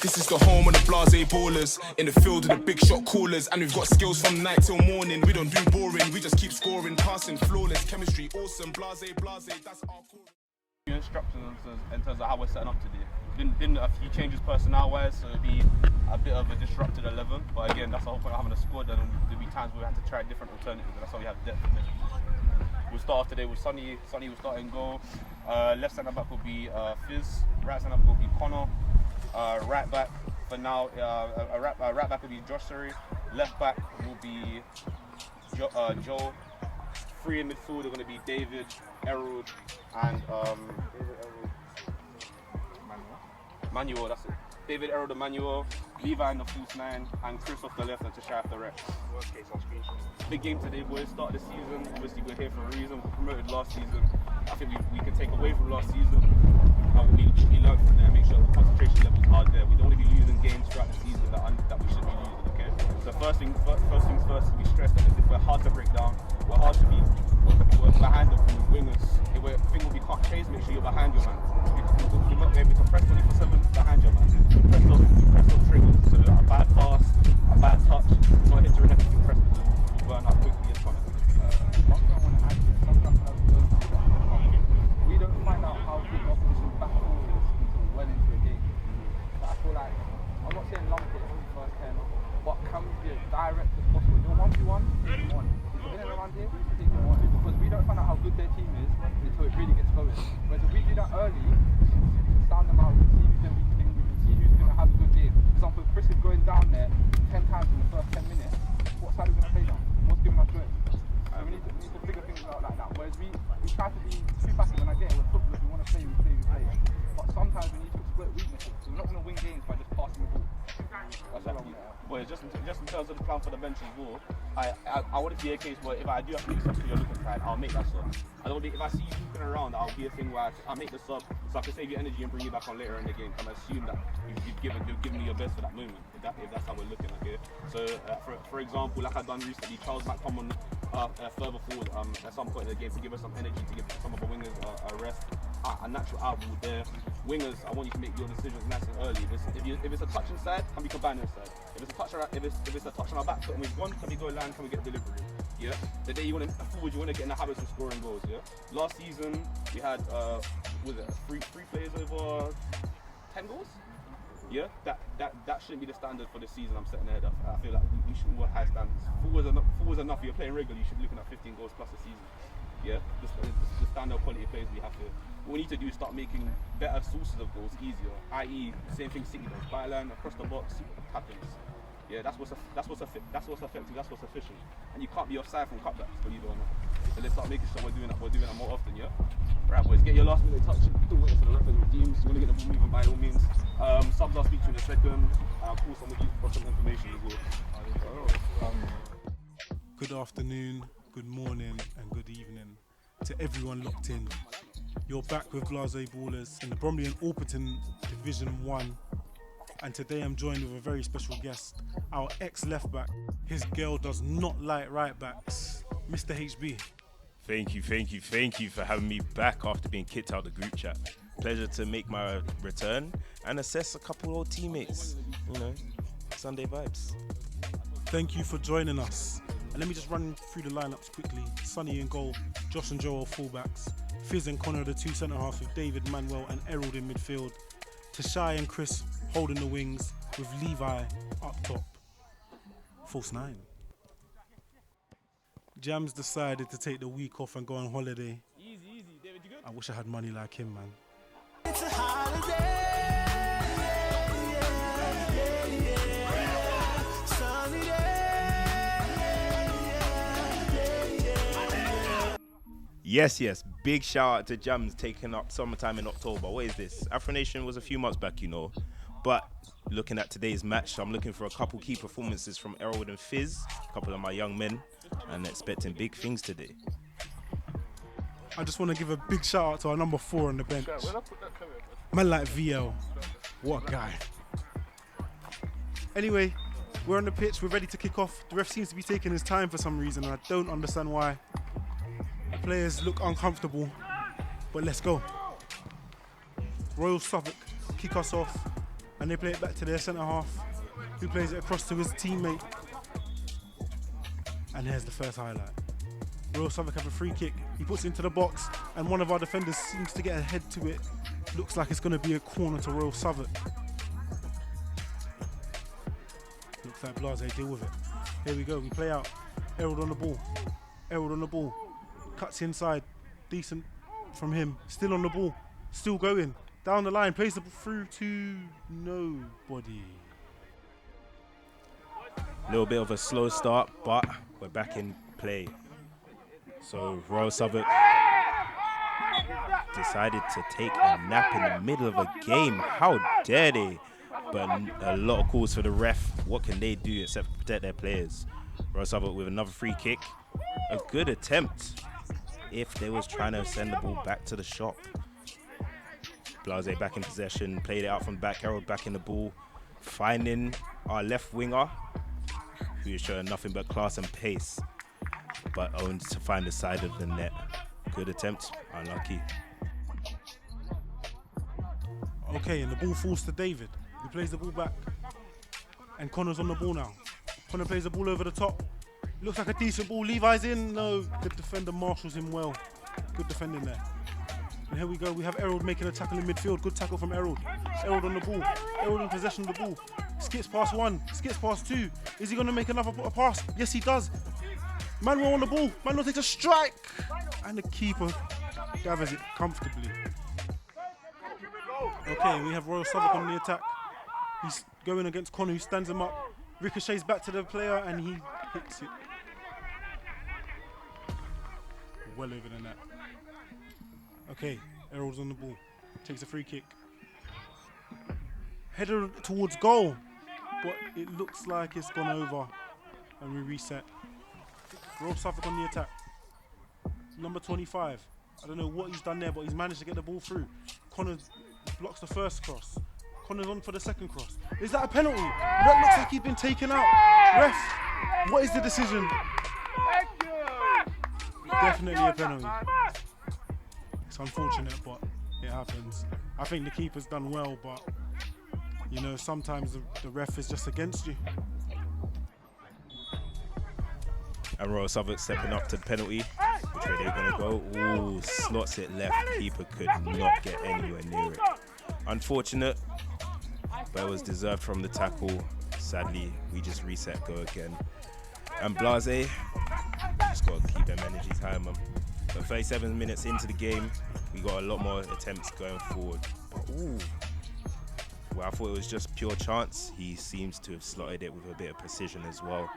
This is the home of the Blasé Ballers. In the field with the big shot callers. And we've got skills from night till morning. We don't do boring, we just keep scoring, passing, flawless, chemistry, awesome, Blase, that's our core. Instructions in terms of how we're setting up today. Been a few changes personnel-wise, so it'll be a bit of a disrupted 11. But again, that's the whole point of having a squad. And there'll be times where we have to try different alternatives. And that's why we have depth in this position. We'll start off today with Sonny. Sonny will start in goal. Left centre back will be Fizz. Right centre back will be Connor. Right back for now, right back will be Josh Surrey. Left back will be Joe. Three in midfield are going to be David, Errol, and Manuel. That's it. David, Errol, and Manuel. Levi in the false 9, and Chris off the left and Tasha off the right. Worst case, I'll screenshot. Big game today, boys. Start of the season. Obviously, we're here for a reason. We promoted last season. I think we can take away from last season. We learned from there. Make sure the concentration levels are there. We don't want to be losing games throughout the season that we should be losing. Okay. So first things first. We stress that we're hard to break down. We're hard to be. We're behind the wingers. If we're thinking we can't chase, make sure you're behind your man. We're not able to press 24/7 behind your man. Press those triggers. So a bad pass, a bad touch, not hit to anything. Press. You burn out quickly. It's fun. One thing I want to add is we don't find out how good the opposition's back four is until well into a game. But I feel like, I'm not saying lump it in the first 10, but can we be as direct as possible? You're 1v1, take them on. If you're in and around here, take them on. Because we don't find out how good their team is until it really gets going. Whereas if we do that early, we can sound them out, we can see who's going to be we can see who's going to have a good game. For example, if Chris is going down there 10 times in the first 10 minutes, what side are we going to play now? What's giving us joy? We need to figure things out like that. Whereas we try to be too passive, and I get it, we're footballers, we want to play. But sometimes we need to exploit weaknesses. So we're not going to win games by just passing the ball. That's all I want to add. Well, just in terms of the plan for the bench as well, I want it to be a case where if I do have to make something you're looking for, I'll make that sub. I don't think if I see you looking around, I'll be a thing where I'll make the sub so I can save your energy and bring you back on later in the game. And I assume that you've given me your best for that moment. If that's how we're looking, okay. So for example, like I've done recently, Charles might come on further forward at some point in the game to give us some energy, to give some of the wingers a rest. A natural outball there. Wingers, I want you to make your decisions nice and early. If it's a touch inside, can we combine inside? If it's a touch on our back foot and we've gone, can we go land? Can we get delivery? Yeah. The day you want to forward, you want to get in the habits of scoring goals. Yeah. Last season we had three players over 10 goals. Yeah. That shouldn't be the standard for the season I'm setting ahead of. I feel like we should work high standards. Four was enough. If you're playing regular, you should be looking at 15 goals plus a season. Yeah, the standard quality of players we have here. What we need to do is start making better sources of goals easier, i.e. same thing City does, byline, across the box, tap-ins. Yeah, that's what's effective, that's what's efficient. And you can't be offside from cutbacks, believe it or not. So let's start making sure we're doing that more often, yeah? Right boys, get your last minute touch, don't wait for the referee redeems, you want to get the ball moving by all means. Subs I'll speak to you in a second, and I'll call some of you for some information as well. Good afternoon, good morning and good evening to everyone locked in. You're back with Blasé Ballers in the Bromley and Orpington Division 1, and today I'm joined with a very special guest, our ex-left back. His girl does not like right backs, Mr. HB. Thank you for having me back after being kicked out of the group chat. Pleasure to make my return and assess a couple old teammates, Sunday vibes. Thank you for joining us. And let me just run through the lineups quickly. Sonny in goal, Josh and Joel fullbacks, Fizz and Connor the two centre halves with David, Manuel and Errol in midfield, Tashai and Chris holding the wings with Levi up top. False 9. Jams decided to take the week off and go on holiday. Easy, David, you good? I wish I had money like him, man. It's a holiday. Yes, big shout out to Jams taking up summertime in October. What is this? Afro Nation was a few months back, but looking at today's match, I'm looking for a couple key performances from Errol and Fizz, a couple of my young men, and expecting big things today. I just want to give a big shout out to our number 4 on the bench. Man like VL, what a guy. Anyway, we're on the pitch, we're ready to kick off. The ref seems to be taking his time for some reason, and I don't understand why. The players look uncomfortable, but let's go. Royal Southwark kick us off, And they play it back to their centre half, who plays it across to his teammate. And here's the first highlight. Royal Southwark have a free kick. He puts it into the box, and one of our defenders seems to get ahead to it. Looks like it's going to be a corner to Royal Southwark. Looks like Blase deal with it. Here we go, we play out. Errol on the ball. Errol on the ball. Cuts inside. Decent from him. Still on the ball. Still going. Down the line. Plays the ball through to nobody. A little bit of a slow start, but we're back in play. So Royal Southwark decided to take a nap in the middle of a game. How dare they? But a lot of calls for the ref. What can they do except protect their players? Royal Southwark with another free kick. A good attempt if they was trying to send the ball back to the shop. Blase back in possession, played it out from the back. Harold back in the ball, finding our left winger, who is showing nothing but class and pace, but owns to find the side of the net. Good attempt, unlucky. Okay, and the ball falls to David. He plays the ball back. And Connor's on the ball now. Connor plays the ball over the top. Looks like a decent ball. Levi's in. No, good defender marshals him well. Good defending there. And here we go. We have Errol making a tackle in midfield. Good tackle from Errol. Errol on the ball. Errol in possession of the ball. Skips past one. Skips past two. Is he going to make another pass? Yes, he does. Manuel on the ball. Manuel takes a strike. And the keeper gathers it comfortably. Okay, we have Royal Southwark on the attack. He's going against Connor, who stands him up. Ricochets back to the player, and he hits it well over the net. Okay, Errol's on the ball. Takes a free kick. Header towards goal, but it looks like it's gone over, and we reset. Royal Southwark on the attack. Number 25. I don't know what he's done there, but he's managed to get the ball through. Connor blocks the first cross. Connor's on for the second cross. Is that a penalty? That looks like he's been taken out. Ref, what is the decision? Definitely a penalty. It's unfortunate, but it happens. I think the keeper's done well, but you know, sometimes the ref is just against you. And Royal Southwark stepping up to the penalty. Which way they're going to go? Ooh, slots it left. Keeper could not get anywhere near it. Unfortunate, but it was deserved from the tackle. Sadly, we just reset, go again. And Blase, just got to keep them energies high, man. But 37 minutes into the game, we got a lot more attempts going forward. But ooh, well, I thought it was just pure chance. He seems to have slotted it with a bit of precision as well.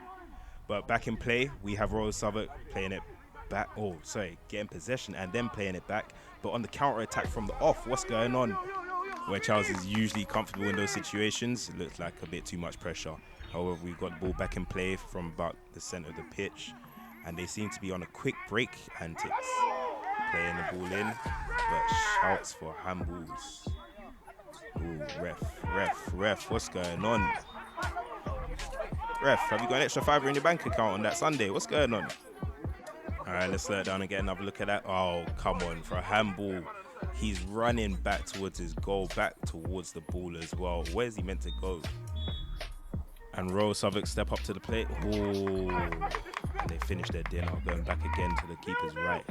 But back in play, we have Royal Southwark playing it back. Oh, sorry, getting possession and then playing it back. But on the counter attack from the off, what's going on? Where Charles is usually comfortable in those situations, it looks like a bit too much pressure. However, we've got the ball back in play from about the center of the pitch, and they seem to be on a quick break antics. Playing the ball in, but shouts for handballs. Ooh, ref, what's going on? Ref, have you got an extra $5 in your bank account on that Sunday? What's going on? All right, let's slow it down and get another look at that. Oh, come on, for a handball. He's running back towards his goal, back towards the ball as well. Where's he meant to go? And Royal Southwark step up to the plate. Oh, and they finish their dinner, going back again to the keeper's right.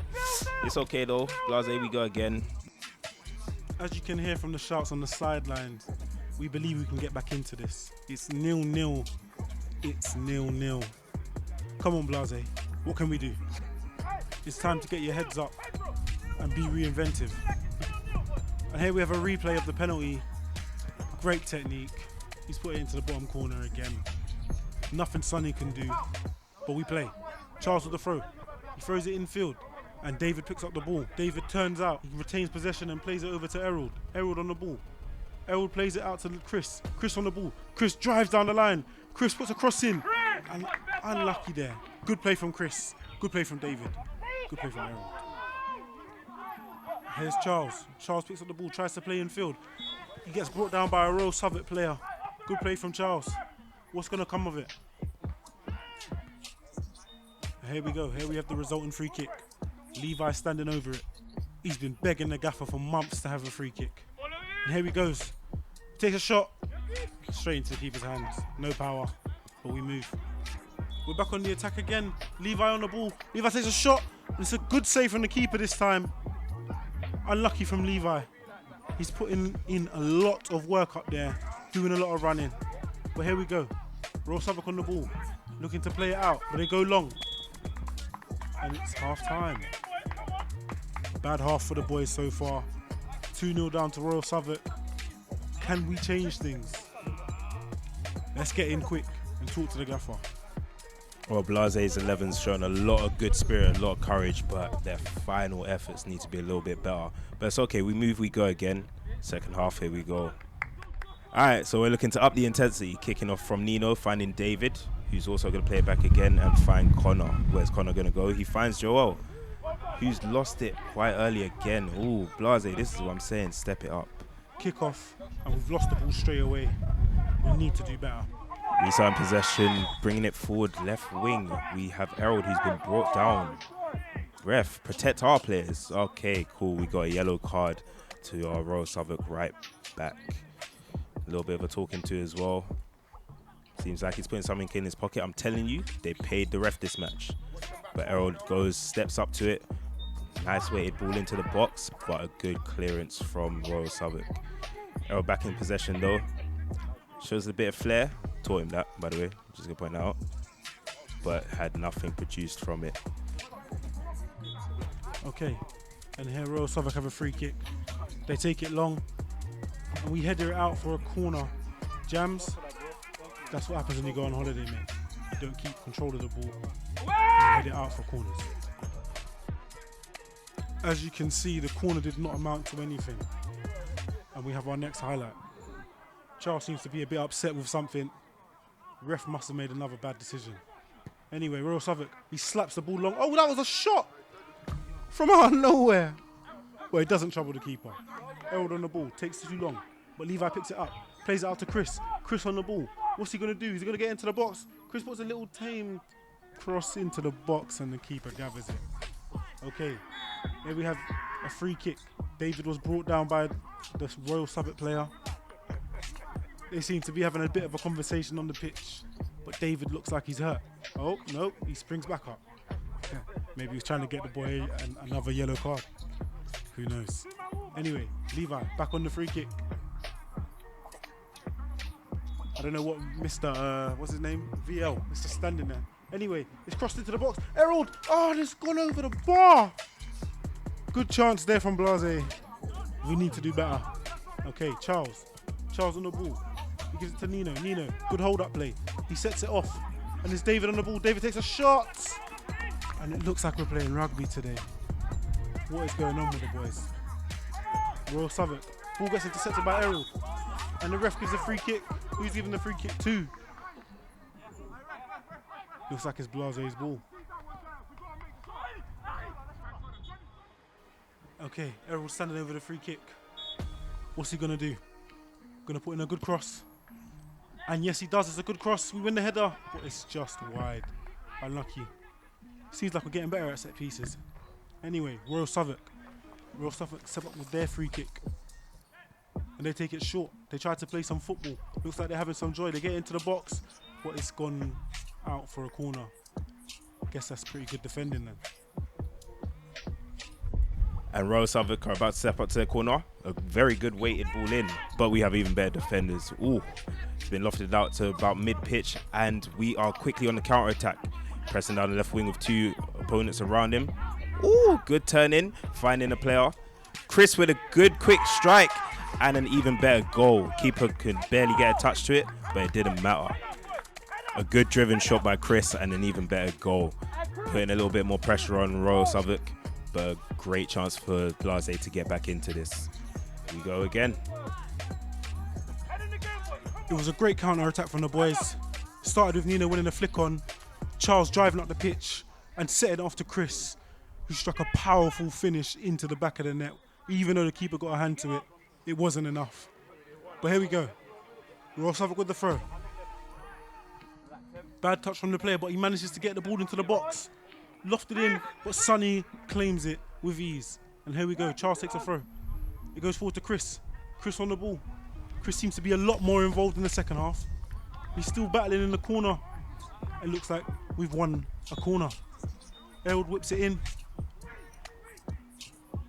It's okay though. Blase, we go again. As you can hear from the shouts on the sidelines, we believe we can get back into this. It's 0-0. It's 0-0. Come on, Blase. What can we do? It's time to get your heads up and be reinventive. And here we have a replay of the penalty. Great technique. He's put it into the bottom corner again. Nothing Sonny can do, but we play. Charles with the throw. He throws it infield, and David picks up the ball. David turns out, he retains possession and plays it over to Errol. Errol on the ball. Errol plays it out to Chris. Chris on the ball. Chris drives down the line. Chris puts a cross in. And unlucky there. Good play from Chris. Good play from David. Good play from Errol. Here's Charles. Charles picks up the ball, tries to play in field. He gets brought down by a Royal Southwark player. Good play from Charles. What's going to come of it? Here we go. Here we have the resulting free kick. Levi standing over it. He's been begging the gaffer for months to have a free kick. And here he goes. Takes a shot. straight into the keeper's hands. No power, but we move. We're back on the attack again. Levi on the ball. Levi takes a shot. It's a good save from the keeper this time. Unlucky from Levi. He's putting in a lot of work up there, doing a lot of running. But here we go. Royal Southwark on the ball, looking to play it out, but they go long. And it's half time. Bad half for the boys so far. 2-0 down to Royal Southwark. Can we change things? Let's get in quick and talk to the gaffer. Well, Blase's 11's shown a lot of good spirit, a lot of courage, but their final efforts need to be a little bit better. But it's okay, we move, we go again. Second half, here we go. All right, so we're looking to up the intensity, kicking off from Nino, finding David, who's also going to play it back again, and find Connor. Where's Connor going to go? He finds Joel, who's lost it quite early again. Ooh, Blase, this is what I'm saying, step it up. Kick off, and we've lost the ball straight away. We need to do better. Risa in possession, bringing it forward, left wing. We have Errol, who's been brought down. Ref, protect our players. Okay, cool. We got a yellow card to our Royal Southwark right back. A little bit of a talking to as well. Seems like he's putting something in his pocket. I'm telling you, they paid the ref this match. But Errol goes, steps up to it. Nice weighted ball into the box, but a good clearance from Royal Southwark. Errol back in possession though. Shows a bit of flair. Taught him that, by the way, just gonna point that out. But had nothing produced from it. Okay, and here Royal Southwark have a free kick. They take it long, and we header it out for a corner. Jams, that's what happens when you go on holiday, mate. You don't keep control of the ball. You head it out for corners. As you can see, the corner did not amount to anything. And we have our next highlight. Charles seems to be a bit upset with something. Ref must have made another bad decision. Anyway, Royal Southwark, he slaps the ball long. Oh, that was a shot from out of nowhere. Well, it doesn't trouble the keeper. Errol on the ball, takes too long. But Levi picks it up, plays it out to Chris. Chris on the ball. What's he going to do? Is he going to get into the box? Chris puts a little tame cross into the box and the keeper gathers it. Okay, here we have a free kick. David was brought down by the Royal Southwark player. They seem to be having a bit of a conversation on the pitch, but David looks like he's hurt. Oh, no, he springs back up. Maybe he's trying to get the boy another yellow card. Who knows? Anyway, Levi back on the free kick. I don't know what Mr. What's his name? VL. Mr. Standing there. Anyway, it's crossed into the box. Errol! Oh, it's gone over the bar! Good chance there from Blase. We need to do better. Okay, Charles. Charles on the ball. He gives it to Nino. Nino, good hold-up play. He sets it off. And there's David on the ball. David takes a shot! And it looks like we're playing rugby today. What is going on with the boys? Royal Southwark. Ball gets intercepted by Errol. And the ref gives a free kick. Who's giving the free kick to? Looks like it's Blase's ball. Okay, Errol's standing over the free kick. What's he gonna do? Gonna put in a good cross. And yes, he does. It's a good cross. We win the header, but it's just wide. Unlucky. Seems like we're getting better at set pieces. Anyway, Royal Southwark. Royal Southwark set up with their free kick. And they take it short. They try to play some football. Looks like they're having some joy. They get into the box, but it's gone out for a corner. Guess that's pretty good defending then. And Royal Southwark are about to step up to their corner. A very good weighted ball in, but we have even better defenders. Ooh, it's been lofted out to about mid-pitch, and we are quickly on the counter-attack. Pressing down the left wing with two opponents around him. Ooh, good turn in, finding a player. Chris with a good quick strike and an even better goal. Keeper could barely get a touch to it, but it didn't matter. A good driven shot by Chris and an even better goal. Putting a little bit more pressure on Royal Southwark, but a great chance for Blase to get back into this. Here we go again. It was a great counter-attack from the boys. Started with Nino winning a flick on, Charles driving up the pitch and setting it off to Chris, who struck a powerful finish into the back of the net. Even though the keeper got a hand to it, it wasn't enough. But here we go. Royal Southwark with the throw. Bad touch from the player, but he manages to get the ball into the box. Lofted in, but Sonny claims it with ease. And here we go. Charles takes a throw. It goes forward to Chris. Chris on the ball. Chris seems to be a lot more involved in the second half. He's still battling in the corner. It looks like we've won a corner. Harold whips it in.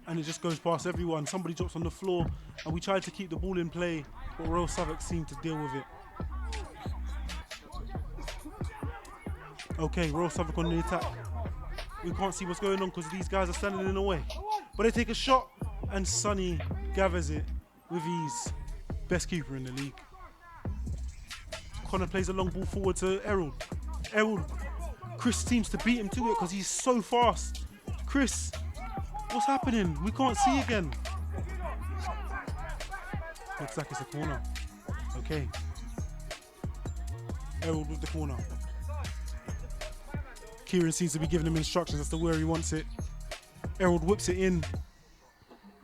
And it just goes past everyone. Somebody drops on the floor, and we tried to keep the ball in play, but Royal Southwark seemed to deal with it. Okay, Royal Southwark on the attack. We can't see what's going on because these guys are standing in the way. But they take a shot, and Sonny gathers it with ease. Best keeper in the league. Connor plays a long ball forward to Errol. Errol. Chris seems to beat him to it because he's so fast. Chris, what's happening? We can't see again. Looks like it's a corner. Okay. Errol with the corner. Kieran seems to be giving him instructions as to where he wants it. Errol whips it in.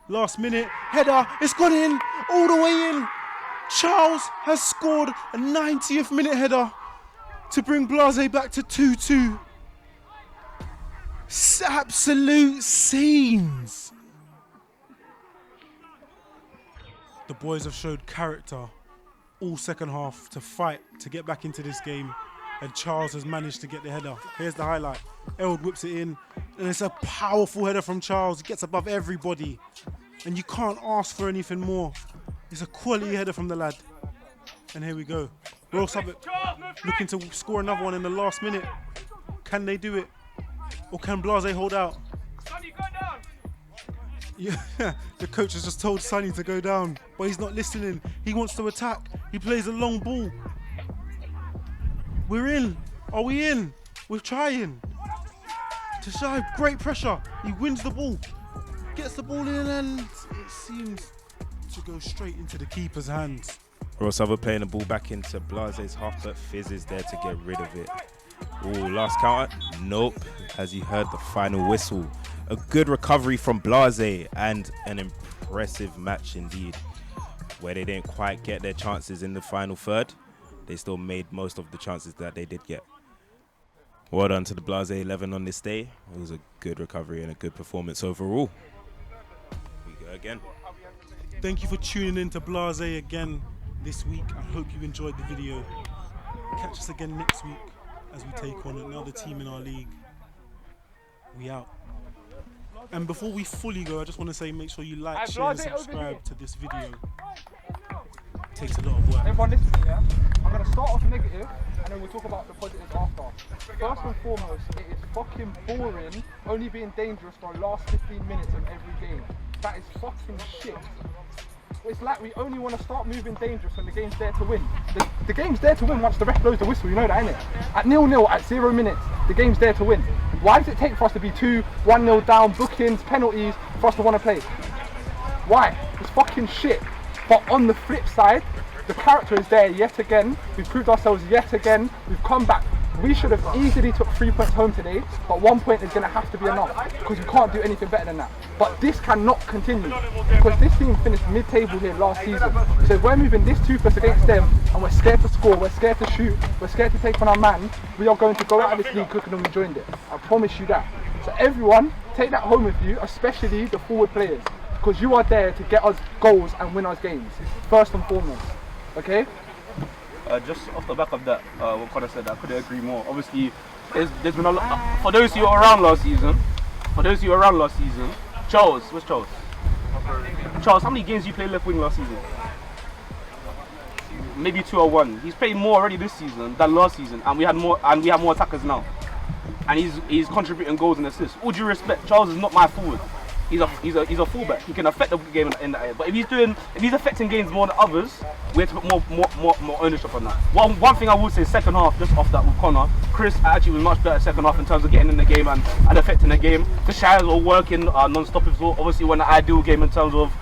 Last minute, header, it's gone in, all the way in. Charles has scored a 90th minute header to bring Blase back to 2-2. Absolute scenes. The boys have showed character all second half to fight to get back into this game, and Charles has managed to get the header. Here's the highlight. Eld whips it in, and it's a powerful header from Charles. He gets above everybody, and you can't ask for anything more. It's a quality header from the lad. And here we go. Royal Southwark looking to score another one in the last minute. Can they do it? Or can Blase hold out? Sonny, go down! Yeah, the coach has just told Sonny to go down, but he's not listening. He wants to attack. He plays a long ball. We're in. Are we in? We're trying. Tashai, great pressure. He wins the ball. Gets the ball in, and it seems to go straight into the keeper's hands. Royal Southwark playing the ball back into Blase's half, but Fizz is there to get rid of it. Oh, last counter? Nope. As you heard the final whistle. A good recovery from Blase and an impressive match indeed. Where they didn't quite get their chances in the final third, they still made most of the chances that they did get. Well done to the Blase 11 on this day. It was a good recovery and a good performance overall. We go again. Thank you for tuning in to Blase again this week. I hope you enjoyed the video. Catch us again next week as we take on another team in our league. We out. And before we fully go, I just want to say make sure you like, share and subscribe to this video. It takes a lot of work. Everyone listen, yeah? I'm going to start off negative and then we'll talk about the positives after. First and foremost, it is fucking boring only being dangerous for the last 15 minutes of every game. That is fucking shit. It's like we only want to start moving dangerous when the game's there to win. The game's there to win once the ref blows the whistle, you know that, innit? At 0-0, at 0 minutes, the game's there to win. Why does it take for us to be 1-0 down, bookings, penalties, for us to want to play? Why? It's fucking shit. But on the flip side, the character is there yet again. We've proved ourselves yet again. We've come back. We should have easily took 3 points home today, but 1 point is going to have to be enough because we can't do anything better than that. But this cannot continue because this team finished mid-table here last season. So if we're moving this toothless against them and we're scared to score, we're scared to shoot, we're scared to take on our man, we are going to go out of this league quicker than we joined it. I promise you that. So everyone, take that home with you, especially the forward players, because you are there to get us goals and win us games, first and foremost. Okay? Just off the back of that, what Connor said, I couldn't agree more. Obviously, there's been a lot. For those who were around last season, Charles, where's Charles? Charles, how many games you played left wing last season? Maybe 2 or 1. He's played more already this season than last season, and we have more attackers now. And he's contributing goals and assists. All due respect, Charles is not my forward. He's a fullback. He can affect the game in that area. But if he's affecting games more than others, we have to put more ownership on that. One thing I would say, second half, just off that with Connor, Chris actually was much better second half in terms of getting in the game and affecting the game. The Shires were working non-stop as well. Obviously, when the ideal game in terms of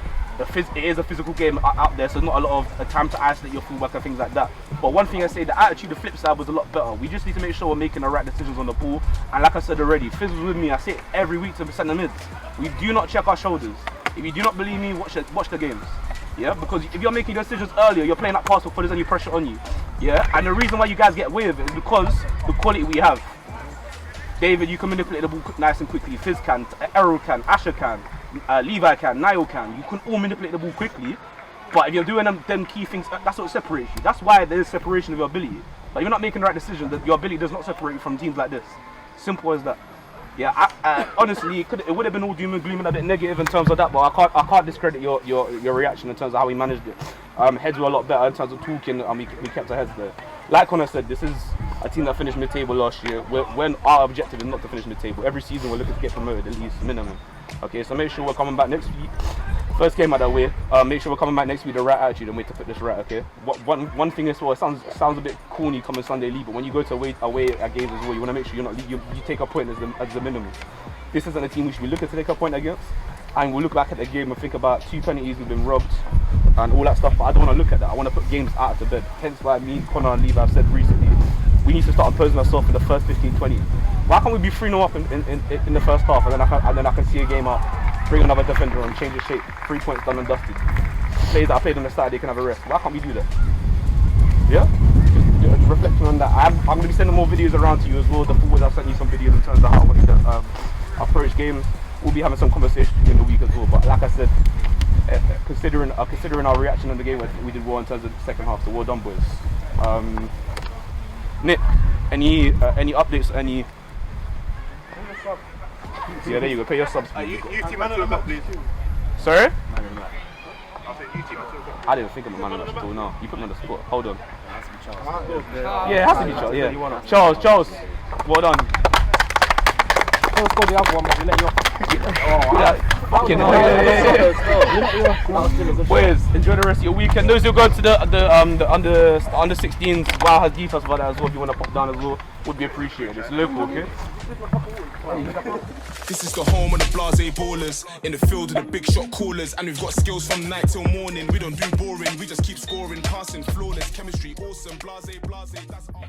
it is a physical game out there, so not a lot of time to isolate your fullback and things like that. But one thing I say, the attitude, the flip side was a lot better. We just need to make sure we're making the right decisions on the ball. And like I said already, Fizz was with me. I say it every week to centre mids. We do not check our shoulders. If you do not believe me, watch the games. Yeah, because if you're making decisions earlier, you're playing that pass before there's any pressure on you. Yeah, and the reason why you guys get away with it is because the quality we have. David, you can manipulate the ball nice and quickly. Fizz can, Errol can, Asher can. Levi can, Niall can. You can all manipulate the ball quickly. But if you're doing them key things, that's what separates you. That's why there's separation of your ability. Like, you're not making the right decision, that your ability does not separate you from teams like this. Simple as that. Yeah, I honestly, it would have been all doom and gloom and a bit negative in terms of that, but I can't discredit your reaction in terms of how we managed it. Heads were a lot better in terms of talking, and we kept our heads there. Like Connor said, this is a team that finished mid-table last year, when our objective is not to finish mid-table. Every season we're looking to get promoted, at least, minimum. Okay, so make sure we're coming back next week. First game out that way. Make sure we're coming back next week with the right attitude and wait to put this right, okay? One thing as well, it sounds a bit corny coming Sunday league, but when you go to away at games as well, you want to make sure you take a point as the minimum. This isn't a team we should be looking to take a point against. And we'll look back at the game and think about 2 penalties we've been robbed and all that stuff, but I don't want to look at that. I want to put games out to bed. Hence why me, Connor and Levi have said recently, we need to start imposing ourselves in the first 15-20. Why can't we be 3-0 up in the first half and then I can see a game out, bring another defender and change the shape, 3 points done and dusted. Players that I played on the Saturday can have a rest. Why can't we do that? Yeah? Just reflecting on that. I'm going to be sending more videos around to you as well. The forwards, I've sent you some videos in terms of how I want to approach games. We'll be having some conversations in the week as well. But like I said, considering our reaction in the game, I think we did well in terms of the second half. So well done, boys. Nick, any updates? Any? Yeah, there you go. Pay your subs. You team at 2 o'clock, please. Sorry? I said you team at 2 o'clock. I didn't think of a man on that until now. You put me on the spot. Hold on. Yeah, it has to be Charles. Yeah. Charles. Well done. Score the other one, but we let you off. Fucking hell. Boys, enjoy the rest of your weekend. Those who are going to the under 16s, wow, has details about that as well. If you want to pop down as well, would be appreciated. It's local, okay? This is the home of the Blasé Ballers, in the field of the big shot callers, and we've got skills from night till morning. We don't do boring, we just keep scoring, passing, flawless, chemistry awesome. Blase, that's our